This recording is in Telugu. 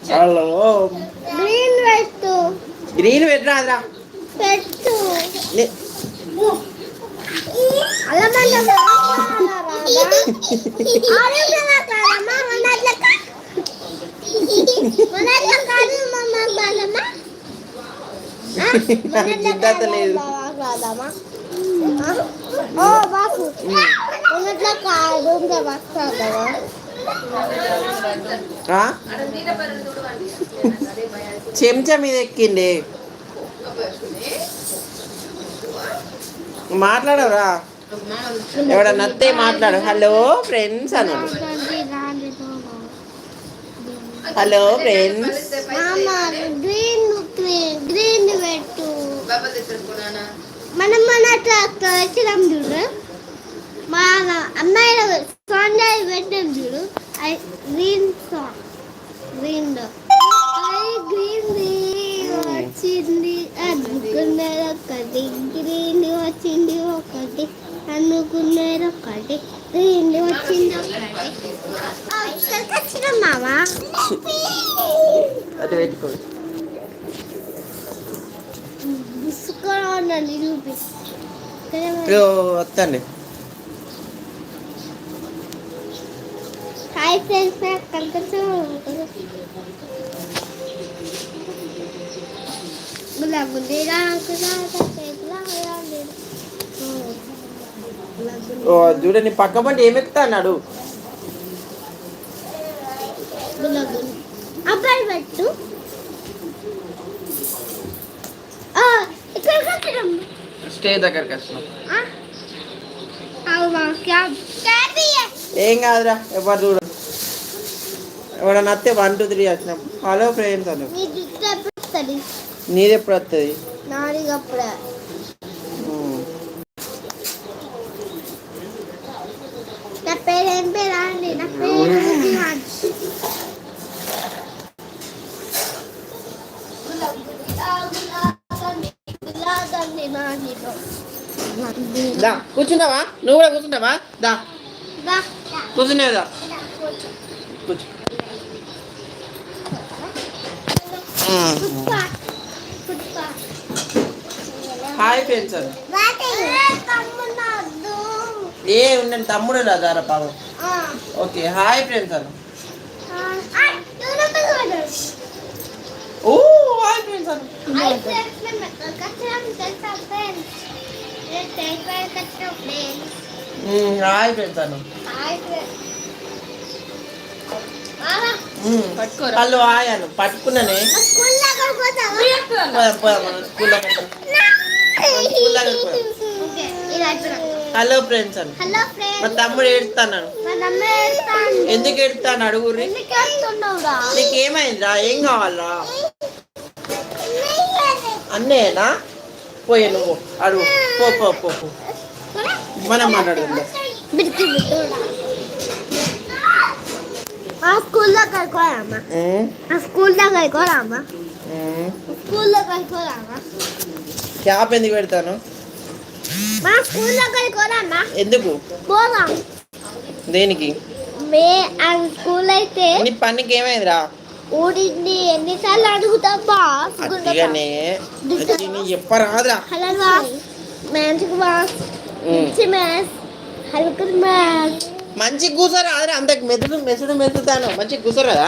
హలో గ్రీన్ పెట్టరాదురా పెట్టు జిద్దాత లేదు చెంచా మీద ఎక్కింది మాట్లాడవరా ఎవడన్నా నత్తే మాట్లాడు హలో ఫ్రెండ్స్ అను హలో ఫ్రెండ్స్ గ్రీన్ పెట్టు మనం మన వచ్చినాం చూడు మన అమ్మాయిల సాంగ్ పెట్టాం చూడు గ్రీన్ సాంగ్ గ్రీన్ గ్రీన్ వచ్చింది అనుకున్నారు ఒకటి గ్రీన్ వచ్చింది ఒకటి అనుకున్నారు ఒకటి గ్రీన్ వచ్చింది ఒకటి వచ్చిన మామా అది పెట్టుకో వస్తాండి హాయ్ ఫ్రెండ్స్ కనిపించు చూడండి పక్క పంట ఏమెక్తా అన్నాడు అబ్బాయి పెట్టు స్టే దగ్గరికి వస్తున్నాం ఏం కాదురా ఎవరు చూడ ఎవడన్నా వస్తే 1 2 3 వచ్చినాం హలో ఫ్రెండ్స్ అను నీది ఎప్పుడు వస్తుంది నా పేరు ఏం పేరు అండి నా పేరు దా కూర్చున్నావా నువ్వు కూడా కూర్చున్నావా దా కూర్చునేదా కూర్చో హాయ్ ఫ్రెండ్స్ అని ఏ ఉండండి తమ్ముడు రాదారా పాపం ఓకే హాయ్ ఫ్రెండ్స్ అని ఓ హాయ్ ఫ్రెండ్స్ అని హాయ్ ఫ్రెండ్స్ అను వాళ్ళు ఆయాను పట్టుకున్నానే హలో ఫ్రెండ్స్ అని మా తమ్ముడు ఏడుస్తాను ఎందుకు ఏడుస్తాను అడుగురి నీకేమైందిరా ఏం కావాలరా అన్నేనా పోయే నువ్వు అడుగు పో పో పో మనం మాట్లాడుకుందాం స్కూల్లో కలుకోరామా స్కూల్లో కలుకోరామా స్కూల్లో కలుకోరామా క్యాప్ ఎందుకు పెడతాను మా స్కూల్లో కలుకోరామా ఎందుకు పోదాం దేనికి మే ఆ స్కూల్ అయితే నీ పనికి ఏమైందిరా ఊడింది ఎన్నిసార్లు అడుగుతావా అందుకనే చెప్పరాదురా హలో మంచిగా బాస్ మంచి మ్యాథ్స్ హల్క మ్యాథ్స్ మంచి కూసరా అదే అంత మెసుడు మెసుతాను మంచి కూసరా